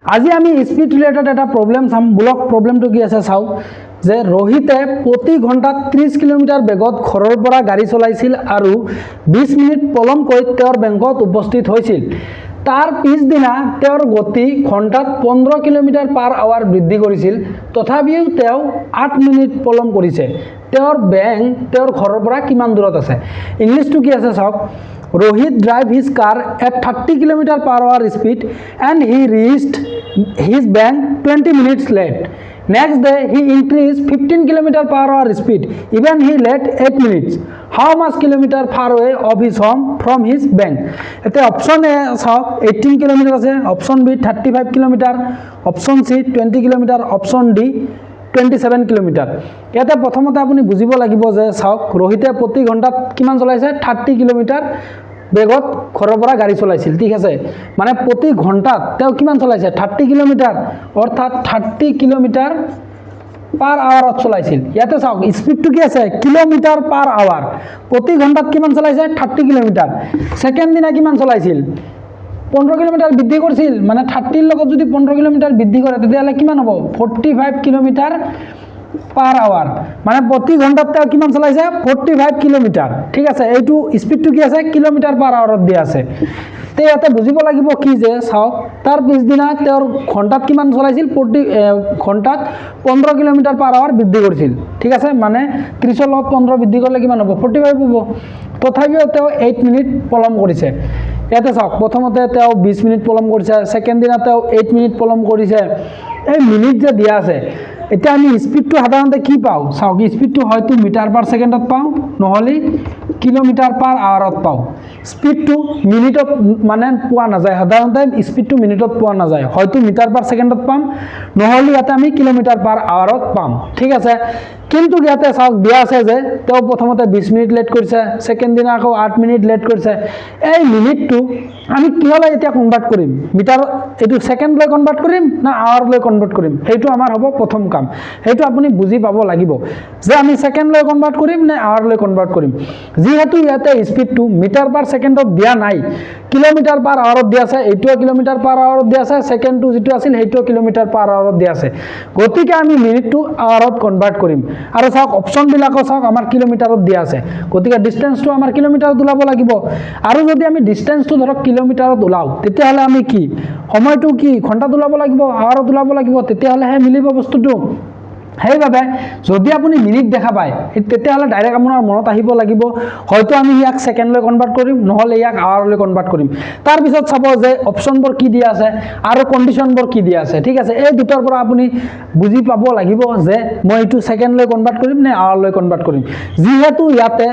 আজি আমি speed related এটা প্ৰব্লেম চাম। ব্লক প্ৰব্লেমটো কি আছে চাওক, যে ৰোহিতে প্ৰতি ঘণ্টাত 30 কিলোমিটাৰ বেগত ঘৰৰ পৰা গাড়ী চলাইছিল আৰু 20 মিনিট পলমকৈ তেওঁৰ বেংকত উপস্থিত হৈছিল। তাৰ পিছদিনা তেওঁৰ গতি ঘণ্টাত 15 কিলোমিটাৰ পাৰ আৱাৰ বৃদ্ধি কৰিছিল, তথাপিও তেওঁ 8 মিনিট পলম কৰিছে। তেওঁৰ বেংক তেওঁৰ ঘৰৰ পৰা কিমান দূৰত আছে? ইংলিছটো কি আছে চাওক, Rohit drive his car at 30 km per hour speed and he reached his bank 20 minutes late. Next day he increased 15 km per hour speed. Even he late 8 minutes. How much kilometer far away of his home from his bank? এতে option A চাওক 18 km আছে, option B 35 km, option সি 20 km, option D 27 kilometre. ইয়াতে প্ৰথমতে আপুনি বুজিব লাগিব যে চাওক, ৰোহিতে প্ৰতি ঘণ্টাত কিমান চলাইছে? 30 কিলোমিটাৰ বেগত ঘৰৰ পৰা গাড়ী চলাইছিল, ঠিক আছে। মানে প্ৰতি ঘণ্টাত তেওঁ কিমান চলাইছে? 30 কিলোমিটাৰ, অৰ্থাৎ 30 কিলোমিটাৰ পাৰ আৱাৰত চলাইছিল। ইয়াতে চাওক স্পীডটো কি আছে? Kilometre per hour. প্ৰতি ঘণ্টাত কিমান চলাইছে? 30 কিলোমিটাৰ। ছেকেণ্ড দিনা কিমান চলাইছিল? 15 কিলোমিটাৰ বৃদ্ধি কৰিছিল। মানে 30ৰ লগত যদি 15 কিলোমিটাৰ বৃদ্ধি কৰে তেতিয়াহ'লে কিমান হ'ব? 45 কিলোমিটাৰ পাৰ আৱাৰ। মানে প্ৰতি ঘণ্টাত তেওঁ কিমান চলাইছে? 45 কিলোমিটাৰ, ঠিক আছে। এইটো স্পীডটো কি আছে? কিলোমিটাৰ পাৰ আৱাৰত দিয়া আছে। তে ইয়াতে বুজিব লাগিব কি যে চাওক, তাৰ পিছদিনা তেওঁৰ ঘণ্টাত কিমান চলাইছিল? ঘণ্টাত 15 কিলোমিটাৰ পাৰ আৱাৰ বৃদ্ধি কৰিছিল, ঠিক আছে। মানে 30ৰ লগত 15 বৃদ্ধি কৰিলে কিমান হ'ব? 45 হ'ব। তথাপিও তেওঁ 8 মিনিট পলম কৰিছে। ইয়াতে চাওক, প্ৰথমতে তেওঁ 20 মিনিট পলম কৰিছে, ছেকেণ্ড দিনা তেওঁ 8 মিনিট পলম কৰিছে। এই মিনিট যে দিয়া আছে, এতিয়া আমি স্পীডটো সাধাৰণতে কি পাওঁ চাওক, স্পীডটো হয়তো মিটাৰ পাৰ ছেকেণ্ডত পাওঁ, নহ'লে কিলোমিটাৰ পাৰ আৱাৰত পাওঁ। স্পীডটো মিনিটত মানে পোৱা নাযায়, সাধাৰণতে স্পীডটো মিনিটত পোৱা নাযায়, হয়তো মিটাৰ পাৰ ছেকেণ্ডত পাম, নহ'লে ইয়াতে আমি কিলোমিটাৰ পাৰ আৱাৰত পাম, ঠিক আছে। কিন্তু ইয়াতে চাওক দিয়া আছে যে তেওঁ প্ৰথমতে 20 মিনিট লেট কৰিছে, ছেকেণ্ড দিনা আকৌ 8 মিনিট লেট কৰিছে। এই মিনিটটো আমি কিহলৈ এতিয়া কনভাৰ্ট কৰিম? মিটাৰ এইটো ছেকেণ্ডলৈ কনভাৰ্ট কৰিম না আৱাৰলৈ কনভাৰ্ট কৰিম? সেইটো আমাৰ হ'ব প্ৰথম কাম। সেইটো আপুনি বুজি পাব লাগিব যে আমি ছেকেণ্ডলৈ কনভাৰ্ট কৰিম নে আৱাৰলৈ কনভাৰ্ট কৰিম। যিহেতু ইয়াতে স্পীডটো মিটাৰ পাৰ ছেকেণ্ডত দিয়া নাই, কিলোমিটাৰ পাৰ আৱাৰত দিয়া আছে, এইটোও কিলোমিটাৰ পাৰ আৱাৰত দিয়া আছে, ছেকেণ্ডটো যিটো আছিল সেইটোও কিলোমিটাৰ পাৰ আৱাৰত দিয়া আছে। গতিকে আমি মিনিটটো আৱাৰত কনভাৰ্ট কৰিম। আৰু চাওক অপশ্যনবিলাকো চাওক আমাৰ কিলোমিটাৰত দিয়া আছে, গতিকে ডিষ্টেঞ্চটো আমাৰ কিলোমিটাৰত ওলাব লাগিব। আৰু যদি আমি ডিষ্টেঞ্চটো ধৰক কিলোমিটাৰত ওলাওঁ, তেতিয়াহ'লে আমি কি সময়টো কি ঘণ্টাত ওলাব লাগিব, আৱাৰত ওলাব লাগিব, তেতিয়াহ'লেহে মিলিব বস্তুটো। সেইবাবে যদি আপুনি মিনিট দেখা পায় তেতিয়াহ'লে ডাইৰেক্ট আপোনাৰ মনত আহিব লাগিব হয়তো আমি ইয়াক ছেকেণ্ডলৈ কনভাৰ্ট কৰিম, নহ'লে ইয়াক আৱাৰলৈ কনভাৰ্ট কৰিম। তাৰপিছত চাব যে অপশ্যনবোৰ কি দিয়া আছে আৰু কণ্ডিশ্যনবোৰ কি দিয়া আছে, ঠিক আছে। এই দুটাৰ পৰা আপুনি বুজি পাব লাগিব যে মই এইটো ছেকেণ্ডলৈ কনভাৰ্ট কৰিম নে আৱাৰলৈ কনভাৰ্ট কৰিম। যিহেতু ইয়াতে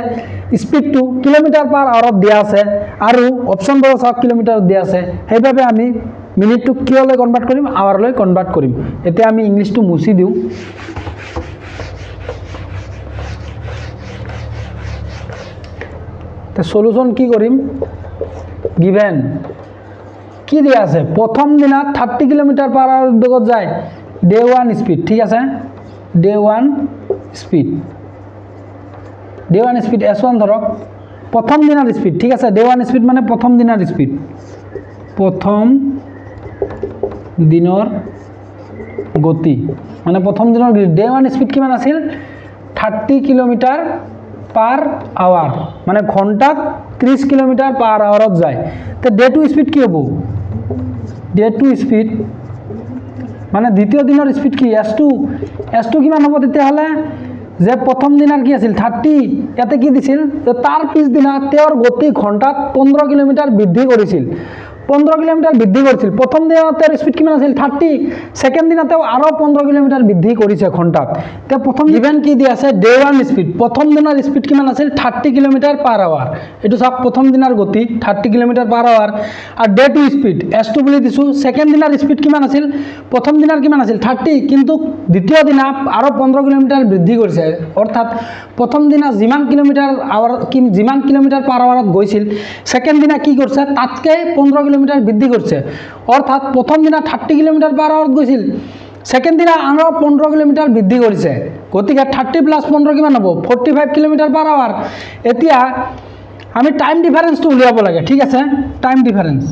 স্পীডটো কিলোমিটাৰ পাৰ আৱাৰত দিয়া আছে আৰু অপশ্যনবোৰ চাওক কিলোমিটাৰত দিয়া আছে, সেইবাবে আমি মিনিটটো কিহলৈ কনভাৰ্ট কৰিম? আৱাৰলৈ কনভাৰ্ট কৰিম। এতিয়া আমি ইংলিছটো মুছি দিওঁ। সলিউশন কি কৰিম? গিভেন কি দিয়া আছে? প্ৰথম দিনা 30 কিলোমিটাৰ পাৰ আৱাৰ বেগত যায়, ডে 1 স্পীড, ঠিক আছে। Day 1 speed, day 1 speed S1 ধৰক, প্ৰথম দিনাৰ স্পীড, ঠিক আছে। ডে 1 স্পীড মানে প্ৰথম দিনাৰ স্পীড, প্ৰথম দিনৰ গতি মানে প্ৰথম দিনৰ গতি। ডে 1 স্পীড কিমান আছিল? 30 কিলোমিটাৰ পাৰ আৱাৰ, মানে ঘণ্টাত 30 কিলোমিটাৰ পাৰ আৱাৰত যায়। তো ডে 2 স্পীড কি হ'ব? ডে 2 স্পীড মানে দ্বিতীয় দিনৰ স্পীড কি? S2 কিমান হ'ব তেতিয়াহ'লে? যে প্ৰথম দিনাৰ কি আছিল? 30, ইয়াতে কি দিছিল? যে তাৰ পিছদিনা তেওঁৰ গতি ঘণ্টাত 15 কিলোমিটাৰ বৃদ্ধি কৰিছিল, 15 কিলোমিটাৰ বৃদ্ধি কৰিছিল। প্ৰথম দিনা তেওঁৰ স্পীড কিমান আছিল? 30, ছেকেণ্ড দিনা তেওঁ আৰু 15 কিলোমিটাৰ বৃদ্ধি কৰিছে ঘণ্টাত। তেওঁ প্ৰথম ইভেন কি দি আছে? ডে 1 স্পীড, প্ৰথম দিনৰ স্পীড কিমান আছিল? 30 কিলোমিটাৰ পাৰ আৱাৰ। এইটো চাওক প্ৰথম দিনাৰ গতি 30 কিলোমিটাৰ পাৰ আৱাৰ। আৰু ডে 2 স্পীড S2 বুলি দিছোঁ। ছেকেণ্ড দিনাৰ স্পীড কিমান আছিল? প্ৰথম দিনাৰ কিমান আছিল? 30, কিন্তু দ্বিতীয় দিনা আৰু 15 কিলোমিটাৰ বৃদ্ধি কৰিছে, অৰ্থাৎ প্ৰথম দিনা যিমান কিলোমিটাৰ আৱাৰত যিমান কিলোমিটাৰ পাৰ আৱাৰত গৈছিল, ছেকেণ্ড দিনা কি কৰিছে? তাতকৈ 15 কিলোমিটাৰ বৃদ্ধি কৰিছে। অৰ্থাৎ প্ৰথম দিনা 30 কিলোমিটাৰ পাৰ আৱাৰত গৈছিল, ছেকেণ্ড দিনা আৰু 15 কিলোমিটাৰ বৃদ্ধি কৰিছে। গতিকে 30 + 15 কিমান হ'ব? 45 কিলোমিটাৰ পাৰ আৱাৰ। এতিয়া আমি টাইম ডিফাৰেন্সটো উলিয়াব লাগে, ঠিক আছে। টাইম ডিফাৰেন্স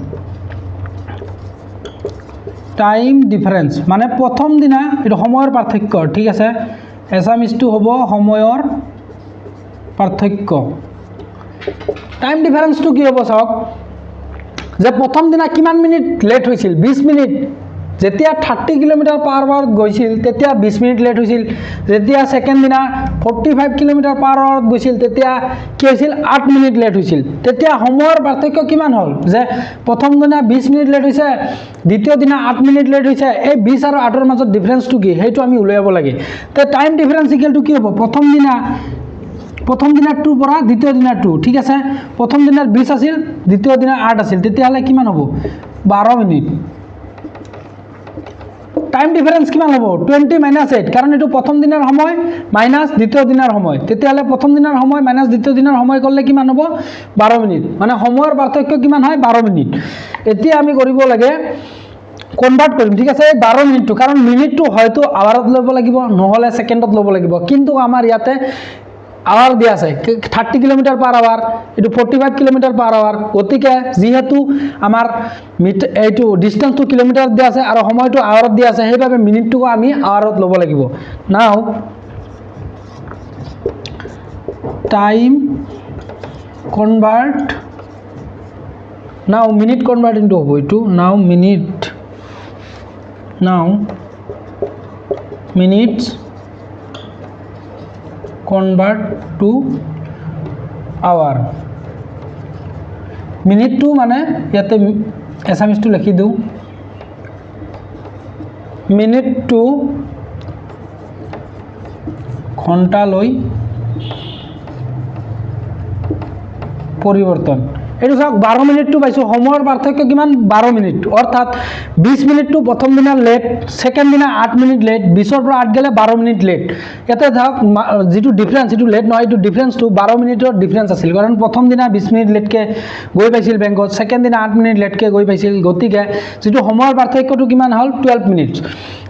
টাইম ডিফাৰেঞ্চ মানে প্ৰথম দিনা এইটো সময়ৰ পাৰ্থক্য ঠিক আছে এছামিজটো হ'ব সময়ৰ পাৰ্থক্য টাইম ডিফাৰেঞ্চটো কি হ'ব চাওক যে প্ৰথম দিনা কিমান মিনিট লেট হৈছিল 20 মিনিট যেতিয়া 30 কিলোমিটাৰ পাৰ আৱাৰত গৈছিল তেতিয়া 20 মিনিট লেট হৈছিল যেতিয়া সেকেন্ড দিনা 45 কিলোমিটাৰ পাৰ আৱাৰত গৈছিল তেতিয়া কি হৈছিল 8 মিনিট লেট হৈছিল তেতিয়া সময়ৰ পাৰ্থক্য কিমান হ'ল যে প্ৰথম দিনা 20 মিনিট লেট হৈছে দ্বিতীয় দিনা 8 মিনিট লেট হৈছে এই 20 আৰু 8 ৰ মাজত ডিফাৰেন্সটো কি সেইটো আমি উলিয়াব লাগে তে টাইম ডিফাৰেন্স ইকুৱেল টু কি হ'ব প্ৰথম দিনাৰ 2 পৰা দ্বিতীয় দিনাৰ 2 ঠিক আছে প্ৰথম দিনাৰ 20 আছিল দ্বিতীয় দিনাৰ 8 আছিল তেতিয়াহলে কিমান হ'ব 12 মিনিট টাইম ডিফাৰেন্স কিমান হ'ব 20 - 8 কাৰণ এটো প্ৰথম দিনৰ সময় মাইনাস দ্বিতীয় দিনৰ সময় তেতিয়াহলে প্ৰথম দিনৰ সময় মাইনাস দ্বিতীয় দিনৰ সময় কৰলে কিমান হ'ব 12 মিনিট মানে সময়ৰ পাৰ্থক্য কিমান হয় 12 মিনিট এতিয়া আমি কৰিব লাগে কনভাৰ্ট কৰিম ঠিক আছে 12 মিনিটটো কাৰণ মিনিটটো হয়তো আৱাৰত ল'ব লাগিব নহলে সেকেন্ডত ল'ব লাগিব কিন্তু আমাৰ ইয়াতে আৱাৰ দিয়া আছে 30 কিলোমিটার পার আওয়ার এটু 45 কিলোমিটার পার আওয়ার গতিকে যেহেতু আমার এইটু ডিস্টেন্সটো কিলোমিটার দিয়া আছে আর সময়টো আৱাৰত দিয়া আছে সেইভাবে মিনিটটো আমি আৱাৰত ল'ব লাগিব নাও টাইম কনভার্ট নাও মিনিট কনভার্ট ইনটু হ'ব এটু নাও minutes convert to hour minute to মানে ইয়াতে এছামিজ টু লিখি দিও মিনিট টু ঘন্টা লৈ পরিবর্তন এটু সব 12 মিনিট টু পাইছো সময়ৰ পাৰ্থক্য কিমান 12 মিনিট অৰ্থাৎ 20 মিনিট টু প্ৰথম দিনা লেট সেকেন্ড দিনা 8 মিনিট লেট 20 ৰ পৰা 8 গেলে 12 মিনিট লেট ইয়াতে ধৰক যেটো ডিফাৰেন্স এটু লেট নহয় এটু ডিফাৰেন্স টু 12 মিনিটৰ ডিফাৰেন্স আছিল কাৰণ প্ৰথম দিনা 20 মিনিট লেটকে গৈ পাইছিল বেংকত সেকেন্ড দিনা 8 মিনিট লেটকে গৈ পাইছিল গতিকে যেটো সময়ৰ পাৰ্থক্যটো কিমান হল 12 মিনিটস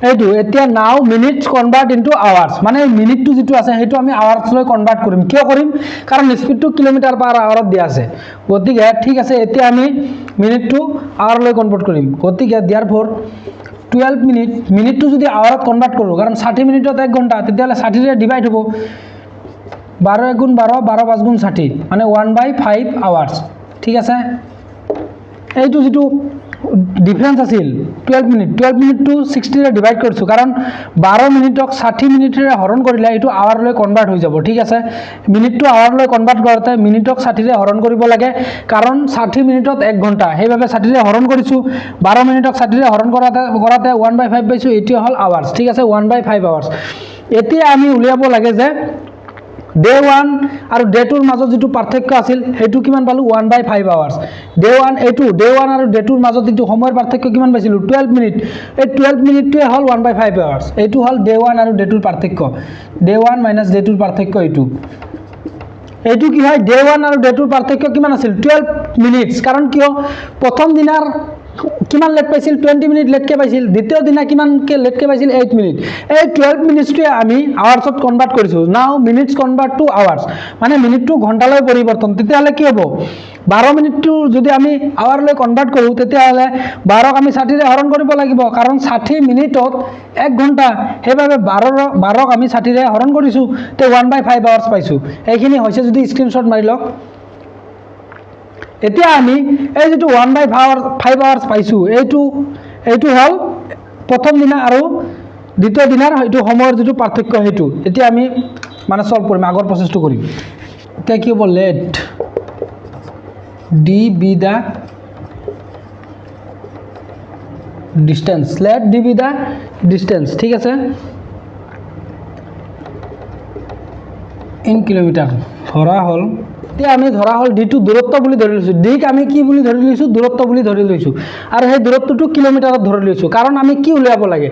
এইটো এতিয়া নাও মিনিটস কনভাৰ্ট ইনটু আৱাৰ্স মানে মিনিটটো যেটো আছে হেতু আমি আৱাৰ্স লৈ কনভাৰ্ট কৰিম কিয় কৰিম কাৰণ স্পিডটো কিলোমিটাৰ পাৰ আৱাৰত দিয়া আছে গতিকে ঠিক আছে এতিয়া আমি মিনিটটো আৱাৰ লৈ কনভাৰ্ট কৰিম গতিকে therefore 12 মিনিটটো যদি আৱাৰত কনভাৰ্ট কৰো কাৰণ 60 মিনিটত 1 ঘন্টা তেতিয়ালে 60 ৰে ডিভাইড হ'ব 12 * 12 12 5 * 60 মানে 1/5 আৱাৰ্স ঠিক আছে এইটো যেটো ডিফাৰেন্স আছিল 12 মিনিট টু 60 ৰে ডিভাইড কৰিছো কাৰণ 12 মিনিটক 60 মিনিটৰে হৰণ কৰিলে এটো আৱাৰ লৈ কনভাৰ্ট হৈ যাব ঠিক আছে মিনিটটো আৱাৰ লৈ কনভাৰ্ট কৰতে মিনিটক 60 ৰে হৰণ কৰিব লাগে কাৰণ 60 মিনিটত 1 ঘন্টা সেইভাবে 60 ৰে হৰণ কৰিছো 12 মিনিটক 60 ৰে হৰণ কৰাতে 1/5 পাইছো এটো হল আৱাৰ্স ঠিক আছে 1/5 আৱাৰ্স এতিয়া আমি উলিয়াব লাগে যে ডে 1 আৰু ডে 2 ৰ মাজত যেটো পাৰ্থক্য আছিল হেতু কিমান পালো 1/5 আৱাৰ্স ডে 1 এটু ডে 1 আৰু ডে 2 ৰ মাজত যেটো সময়ৰ পাৰ্থক্য কিমান পাইছিলো 12 মিনিট এই 12 মিনিটটোৱে হল 1/5 আৱাৰ্স এটু হল ডে 1 আৰু ডে 2 ৰ পাৰ্থক্য ডে 1 - ডে 2 ৰ পাৰ্থক্য এটু কি হয় ডে 1 আৰু ডে 2 ৰ পাৰ্থক্য কিমান আছিল 12 মিনিটস কাৰণ কিয় প্ৰথম দিনাৰ কিমান লেট পাইছিল 20 মিনিট লেটকে পাইছিল দ্বিতীয় দিনা কিমান কে লেটকে পাইছিল 8 মিনিট এই 12 মিনিটসটো আমি আৱাৰ্সত কনভাৰ্ট কৰিছো নাও মিনিটস কনভাৰ্ট টু আৱাৰ্স মানে মিনিটটো ঘন্টালৈ পৰিবৰ্তন তেতিয়ালে কি হ'ব 12 মিনিটটো যদি আমি আৱাৰ লৈ কনভাৰ্ট কৰো তেতিয়ালে 12ক আমি 60 ৰে হৰণ কৰিব লাগিব কাৰণ 60 মিনিটত 1 ঘন্টা হেভাবে 12ক আমি 60 ৰে হৰণ কৰিছো তে 1/5 আৱাৰ্স পাইছো এইখিনি হৈছে যদি স্ক্ৰিনশ্বট মাৰি লওক এতিয়া আমি এই যেটো 1/5 আৱাৰ্স পাইছো এইটো হল প্ৰথম দিনা আৰু দ্বিতীয় দিনাৰ এইটো সময়ৰ যেটো পাৰ্থক্য হেতু এতিয়া আমি মানে সলভ কৰিম আগৰ প্ৰসেসটো কৰিম এতিয়া কি হ'ব late d be the distance let d be the distance ঠিক আছে in কিলোমিটার ধৰা হল এতিয়া আমি ধৰা হল d টু দূৰত্ব বুলি ধৰি লৈছো d ক আমি কি বুলি ধৰি লৈছো দূৰত্ব বুলি ধৰি লৈছো আৰু সেই দূৰত্বটো কিলোমিটাৰত ধৰি লৈছো কাৰণ আমি কি উলিয়াব লাগে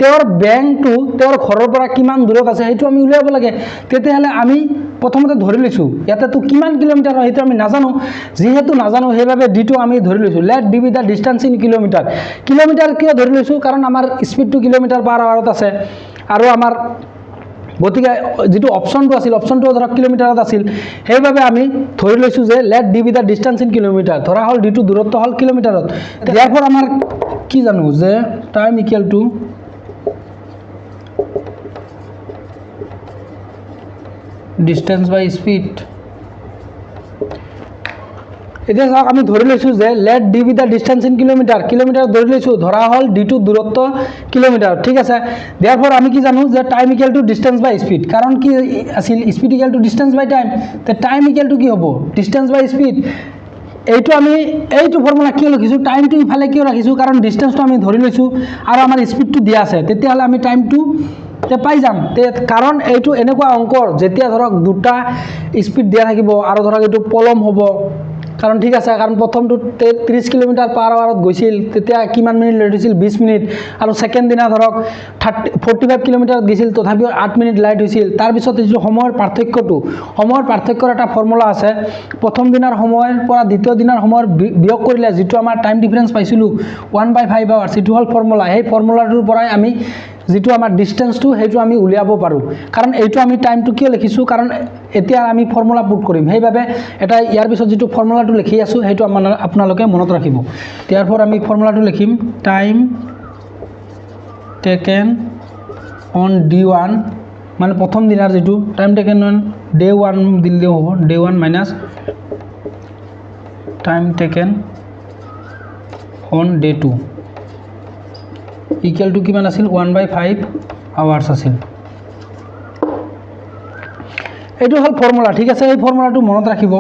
তেওঁৰ বেংকটো তেওঁৰ ঘৰৰ পৰা কিমান দূৰত আছে হেতু আমি উলিয়াব লাগে তেতিয়াহলে আমি প্ৰথমতে ধৰি লৈছো ইয়াতে তো কিমান কিলোমিটাৰ হয় হেতু আমি নাজানো যেহেতু নাজানো সেইভাবে d টু আমি ধৰি লৈছো let d be the distance in kilometre kilometre কিয় ধৰি লৈছো কাৰণ আমাৰ স্পিডটো কিলোমিটাৰ পাৰ আৱাৰত আছে আৰু আমাৰ গতিকে যেটো অপশনটো আছিল অপশনটো ধৰক কিলোমিটাৰত আছিল সেইভাবে আমি ধৰি লৈছো যে let D be the distance in kilometre ধৰা হল ডিটো দূৰত্ব হল কিলোমিটাৰত therefore আমাৰ কি জানো যে time equal to distance by speed এতিয়া চাওক আমি ধৰি লৈছো যে let D be the distance in kilometre kilometre ধৰি লৈছো ধৰা হল ডিটো দূৰত্ব কিলোমিটাৰ ঠিক আছে therefore আমি কি জানো যে time equal to distance by speed কাৰণ কি আছিল speed equal to distance by time তে টাইম ইকুয়াল টু কি হ'ব ডিস্টেন্স বাই স্পিড এইটো আমি এইটো ফৰ্মুলা কিয় লিখিছো টাইমটো ইফালে কিয় ৰাখিছো কাৰণ ডিস্টেন্সটো আমি ধৰি লৈছো আৰু আমাৰ স্পিডটো দিয়া আছে তেতিয়াহলে আমি টাইমটো তে পাই যাম তে কাৰণ এইটো এনেকুৱা অংকৰ যেতিয়া ধৰক দুটা স্পিড দিয়া থাকিব আৰু ধৰক এইটো পলম হ'ব কাৰণ ঠিক আছে কাৰণ প্ৰথমটো 30 কিলোমিটাৰ পাৰ আৱাৰত গৈছিল তেতিয়া কিমান মিনিট লেট হৈছিল 20 মিনিট আৰু সেকেন্ড দিনা ধৰক 45 কিলোমিটাৰত গৈছিল তথাপিও 8 মিনিট লেট হৈছিল তাৰ পিছত এই সময়ৰ পাৰ্থক্যৰ এটা ফৰ্মুলা আছে প্ৰথম দিনৰ সময়ৰ পৰা দ্বিতীয় দিনৰ সময়ৰ বিয়োগ কৰিলে যেটো আমাৰ টাইম ডিফাৰেন্স পাইছিলো 1/5 আৱাৰ্স এটো হল ফৰ্মুলা এই ফৰ্মুলাটোৰ পৰাই আমি যেটো আমাৰ ডিস্টেন্সটো হেতু আমি উলিয়াব পাৰো কাৰণ এইটো আমি টাইমটো কিয় লিখিছো কাৰণ এতিয়া আমি ফৰ্মুলা পুট কৰিম সেইভাবে এটা ইয়াৰ পিছত যেটো ফৰ্মুলাটো লিখি আছো হেতু আপোনালোকে মনত ৰাখিব therefore আমি ফৰ্মুলাটো লিখিম টাইম টেকেন অন d1 মানে প্ৰথম দিনৰ যেটো টাইম টেকেন অন ডে 1 দিলে হ'ব day 1 minus time taken on day 2 equal to কিমান আছিল 1/5 আৱাৰ্স আছিল এটো হল ফৰ্মুলা ঠিক আছে এই ফৰ্মুলাটো মনত ৰাখিব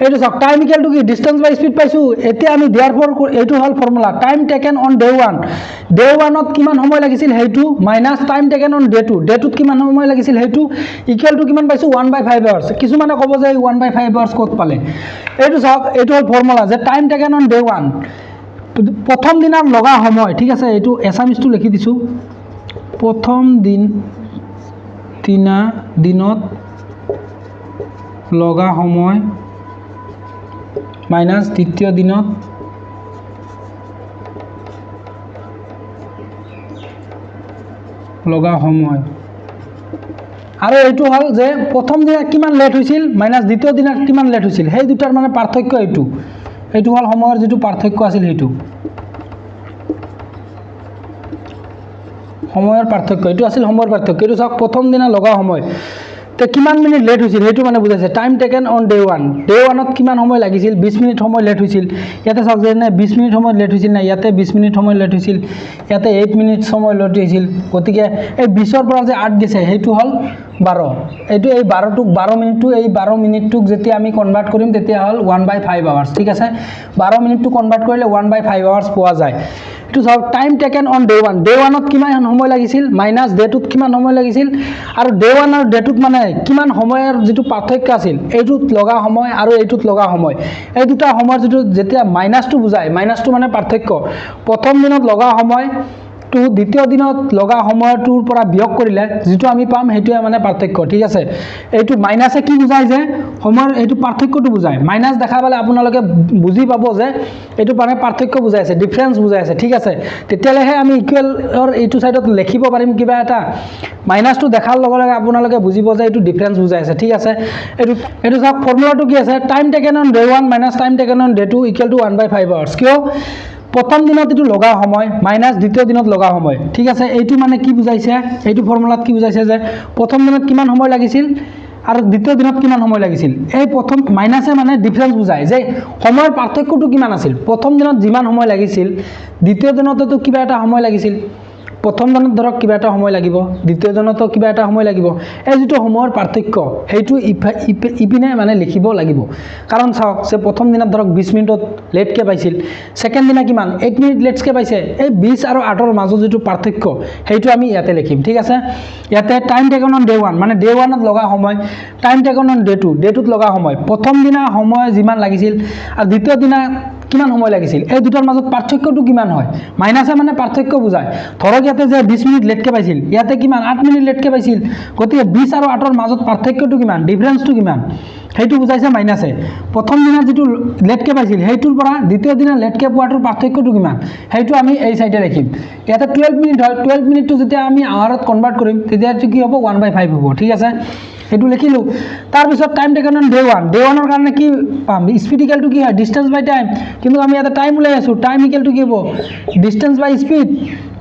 এটো সব টাইম ইকুয়াল টু কি ডিস্টেন্স বাই স্পিড পাইছো এতিয়া আমি therefore এটো হল formula time taken on day 1 day 1 ত কিমান সময় লাগিছিল হেতু minus time taken on day 2 day 2 ত কিমান সময় লাগিছিল হেতু ইকুয়াল টু কিমান পাইছো 1/5 আৱাৰ্স কিছু মানে ক'ব যে 1/5 আৱাৰ্স কত পালে এটো সব এটো হল ফৰ্মুলা যে টাইম টেকেন অন ডে 1 প্ৰথম দিনৰ লগা সময় ঠিক আছে এটো এসামিসটো লিখি দিছো প্ৰথম দিনত লগা সময় মাইনাস দ্বিতীয় দিনত লগা সময় আৰু এইটো হল যে প্ৰথম দিনা কিমান লেট হৈছিল মাইনাস দ্বিতীয় দিনা কিমান লেট হৈছিল সেই দুটাৰ মানে পাৰ্থক্য এইটো হল সময়ৰ যেটো পাৰ্থক্য আছিল হেতু সময়ৰ পাৰ্থক্য এটো আছিল সময়ৰ পাৰ্থক্য এটো সব প্ৰথম দিনা লগা সময় তে কিমান মিনিট লেট হৈছিল হেতু মানে বুজাইছে time taken on day 1 day 1 ত কিমান সময় লাগিছিল 20 মিনিট সময় লেট হৈছিল ইয়াতে সব যে 20 মিনিট সময় লেট হৈছিল না ইয়াতে 20 মিনিট সময় লেট হৈছিল ইয়াতে 8 মিনিট সময় লেট হৈছিল গতিকে এই 20 ৰ পৰা যে 8 গেছে হেতু হল 12 এটো এই 12 টুক 12 মিনিটটো এই 12 মিনিটটুক যেতিয়া আমি কনভার্ট কৰিম তেতিয়া হল 1/5 আৱাৰ্স ঠিক আছে 12 মিনিটটো কনভাৰ্ট কৰিলে 1/5 আৱাৰ্স পোৱা যায় এটো সব time taken on day 1 day 1 ত কিমান সময় লাগিছিল মাইনাস ডে 2 ত কিমান সময় লাগিছিল আৰু ডে 1 আৰু ডে 2 ত মানে কিমান সময়ৰ যেটো পাৰ্থক্য আছিল এইটোত লগা সময় আৰু এইটোত লগা সময় এই দুটা সময়ৰ যেটো যেতিয়া মাইনাসটো বুজায় মাইনাসটো মানে পাৰ্থক্য প্ৰথম দিনত লগা সময় টু দ্বিতীয় দিনত লগা সময়টোৰ পৰা বিয়োগ কৰিলে যেটো আমি পাম হেতুৱে মানে পাৰ্থক্য ঠিক আছে এইটো মাইনাসে কি বুজায় যে সময়ৰ এইটো পাৰ্থক্যটো বুজায় মাইনাস দেখা পালে আপোনালোকে বুজি পাব যে এইটো মানে পাৰ্থক্য বুজাই আছে ডিফাৰেন্স বুজাই আছে ঠিক আছে তেতিয়ালেহে আমি ইকুৱেলৰ এইটো সাইডত লিখিব পাৰিম কিবা এটা মাইনাসটো দেখাৰ লগে লগে আপোনালোকে বুজিব যে এইটো ডিফাৰেন্স বুজাই আছে ঠিক আছে এইটো সব ফৰ্মুলাটো কি আছে time taken on day 1 minus time taken on day 2 equal to 1/5 আৱাৰ্স কিয় প্ৰথম দিনত এটো লগা সময় মাইনাস দ্বিতীয় দিনত লগা সময় ঠিক আছে এইটো মানে কি বুজাইছে এইটো ফৰ্মুলাত কি বুজাইছে যে প্ৰথম দিনত কিমান সময় লাগিছিল আৰু দ্বিতীয় দিনত কিমান সময় লাগিছিল এই প্ৰথম মাইনাসে মানে ডিফাৰেন্স বুজায় যে সময়ৰ পাৰ্থক্যটো কিমান আছিল প্ৰথম দিনত যিমান সময় লাগিছিল দ্বিতীয় দিনততো কিবা এটা সময় লাগিছিল প্ৰথম দিনত ধৰক কিবা এটা সময় লাগিব দ্বিতীয় দিনতো কিবা এটা সময় লাগিব এই যেটো সময়ৰ পাৰ্থক্য হেতু ইপিনে মানে লিখিব লাগিব কাৰণ চাওক যে প্ৰথম দিনত ধৰক 20 মিনিটত লেট কে পাইছিল সেকেন্ড দিনা কিমান 8 মিনিট লেট কে পাইছে এই 20 আৰু 8 ৰ মাজত যেটো পাৰ্থক্য হেতু আমি ইয়াতে লিখিম ঠিক আছে ইয়াতে টাইম টেকেন অন ডে 1 মানে ডে 1 ত লগা সময় time taken on day 2 day 2 ত লগা সময় প্ৰথম দিনা সময় যিমান লাগিছিল আৰু দ্বিতীয় দিনা কিমান সময় লাগিছিল এই দুটাৰ মাজত পাৰ্থক্যটো কিমান হয় মাইনাছে মানে পাৰ্থক্য বুজায় ধৰক ইয়াতে যে 20 মিনিট লেটকে পাইছিল ইয়াতে কিমান 8 মিনিট লেটকে পাইছিল গতিকে 20 আৰু 8ৰ মাজত পাৰ্থক্যটো কিমান ডিফাৰেন্সটো কিমান সেইটো বুজাইছে মাইনাছে প্ৰথম দিনা যেটো লেটকে পাইছিল সেইটোৰ পৰা দ্বিতীয় দিনা লেটকে পোৱাটোৰ পাৰ্থক্যটো কিমান সেইটো আমি এই সাইডে লিখিম ইয়াতে 12 মিনিট হয় 12 মিনিটটো যেতিয়া আমি আৱাৰত কনভাৰ্ট কৰিম তেতিয়া এটো কি হ'ব 1/5 হ'ব ঠিক আছে এটো লিখিলো তাৰ পিছত time taken on day 1 day 1ৰ কাৰণে কি পাম স্পিড ইকুয়াল টু কি হয় ডিসটেন্স বাই টাইম কিন্তু আমি এটা টাইম উলাই আছো টাইম ইকুয়াল টু কি হ'ব ডিসটেন্স বাই স্পিড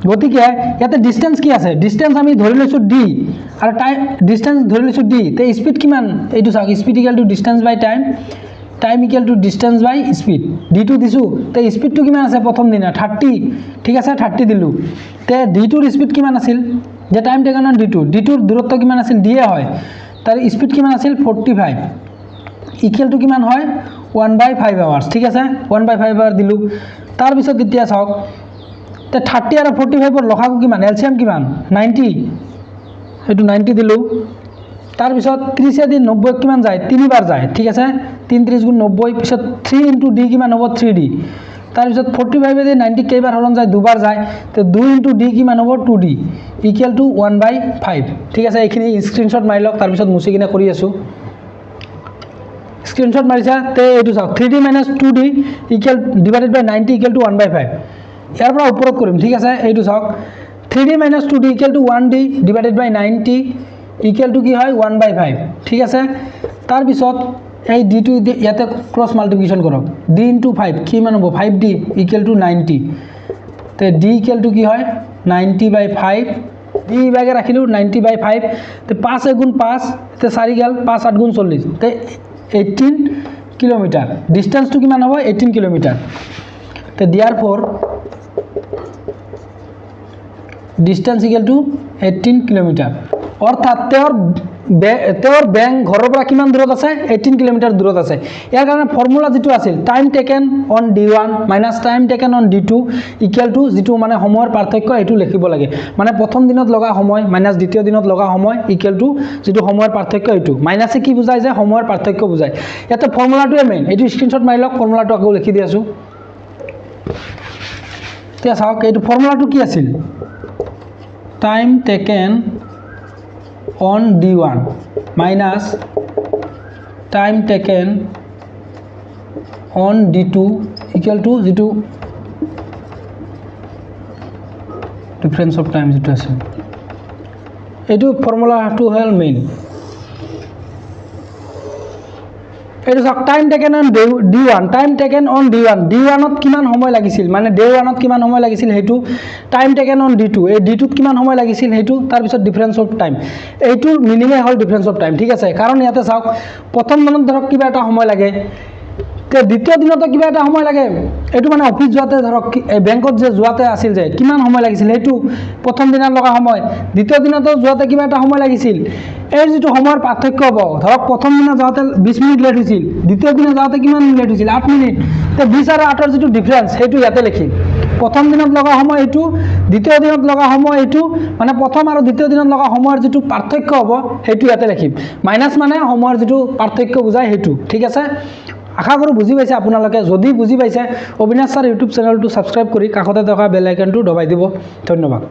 গতিকে ইয়াতে ডিসটেন্স কি আছে ডিসটেন্স আমি ধৰি লৈছো d আৰু টাইম ডিসটেন্স ধৰি লৈছো d তে স্পিড কিমান এইটো চাওক speed equal to distance by time time equal to distance by speed d2 দিছো তে স্পিডটো কিমান আছে প্ৰথম দিনা 30 ঠিক আছে 30 দিলু তে d2 ৰ স্পিড কিমান আছিল যে টাইম টেকেন অন d2 ৰ দূৰত্ব কিমান আছিল d হয় তার স্পিড কিমান আছিল 45 ইকুয়াল টু কিমান হয় 1/5 আৱাৰ্স ঠিক আছে 1/5 আৱাৰ দিলু তাৰ পিছত এতিয়া চাওক তে 30 আৰু 45 ৰ লসাগু কিমান এলসিএম কিমান 90 এটো 90 দিলু তাৰ পিছত 30 এদি 90 কিমান যায় 3 বাৰ যায় ঠিক আছে 3 30 গুণ 90 পিছত 3 ইনটু d কিমান হ'ব 3d তাৰ পিছত 45 এদি 90 কেইবাৰ হৰণ যায় দুবাৰ যায় তে 2 ইনটু d কিমান হ'ব 2d ইকুয়াল টু 1/5 ঠিক আছে এইখিনি স্ক্রিনশট মাৰি লওক তাৰ পিছত মুছি কিনে কৰি আছো স্ক্ৰিনশট মাৰিছা তে এইটো চাওক 3d - 2d equal divided by 90 equal to 1/5 ইয়াৰ পৰা ওপৰত কৰিম ঠিক আছে এইটো চাওক 3d - 2d equal to 1d divided by 90 equal to কি হয় 1/5 ঠিক আছে তাৰ পিছত এই d টু ইয়াতে ক্ৰস মাল্টিপ্লিকেশন কৰক d * 5 কিমান হ'ব 5d ইকুয়াল টু 90 তে d ইকুয়াল টু কি হয় 90/5 d ইভাগে ৰাখিলো 90/5 তে 5 * 5 তে 4 গেল 5 8 * 40 তে 18 কিলোমিটার ডিসটেন্সটো কিমান হ'ব 18 কিলোমিটার তে therefore distance equal to 18 kilometre অর্থাৎ তেওঁৰ বেংক ঘৰৰ পৰা কিমান দূৰত আছে 18 কিলোমিটাৰ দূৰত আছে ইয়াৰ কাৰণে ফৰ্মুলা যেটো আছিল time taken on d1 minus time taken on d2 equal to যেটো মানে সময়ৰ পাৰ্থক্য এটো লিখিব লাগে মানে প্ৰথম দিনত লগা সময় মাইনাস দ্বিতীয় দিনত লগা সময় ইকুয়াল টু যেটো সময়ৰ পাৰ্থক্য এটো মাইনাসে কি বুজায় যে সময়ৰ পাৰ্থক্য বুজায় ইয়াতে ফৰ্মুলাটোৱে মেইন এটো স্ক্ৰিনশট মাৰি লওক ফৰ্মুলাটো আকৌ লিখি দি আছো তে চাওক এইটো ফৰ্মুলাটো কি আছিল time taken on d1 minus time taken on d2 equal to যেটো difference of time যেটো আছে এটো ফর্মুলাটো হল মেইন এটো সক time taken on d1 time taken on d1 d1 ত কিমান সময় লাগিছিল মানে d1 ত কিমান সময় লাগিছিল হেতু টাইম টেকেন অন d2 এই d2 ত কিমান সময় লাগিছিল হেতু তাৰ পিছত ডিফাৰেন্স অফ টাইম এইটোৰ মিনিমে হল ডিফাৰেন্স অফ টাইম ঠিক আছে কাৰণ ইয়াতে চাওক প্ৰথম দিনত ধৰক কিবা এটা সময় লাগে তে দ্বিতীয় দিনত কিবা এটা সময় লাগে এটো মানে অফিস যোৱাতে ধৰক বেংকত যে যোৱাতে আছিল যে কিমান সময় লাগিছিল হেতু প্ৰথম দিনৰ লগা সময় দ্বিতীয় দিনত যোৱাতে কিবা এটা সময় লাগিছিল এই যেটো সময়ৰ পাৰ্থক্য হ'ব ধৰক প্ৰথম দিনা যাওতে 20 মিনিট লেট হৈছিল দ্বিতীয় দিনা যাওতে কিমান লেট হৈছিল 8 মিনিট তে 20 আৰু 8ৰ যেটো ডিফাৰেন্স হেতু ইয়াতে লিখিম প্ৰথম দিনত লগা সময় এটো দ্বিতীয় দিনত লগা সময় এটো মানে প্ৰথম আৰু দ্বিতীয় দিনত লগা সময়ৰ যেটো পাৰ্থক্য হ'ব হেতু ইয়াতে লিখিম মাইনাস মানে সময়ৰ যেটো পাৰ্থক্য বুজায় হেতু ঠিক আছে আশা কৰো বুজি পাইছে আপোনালোকে যদি বুজি পাইছে অবিনাশ স্যাৰ ইউটিউব চেনেলটো সাবস্ক্ৰাইব কৰি কাষতে থকা বেল আইকনটো দবাই দিব ধন্যবাদ।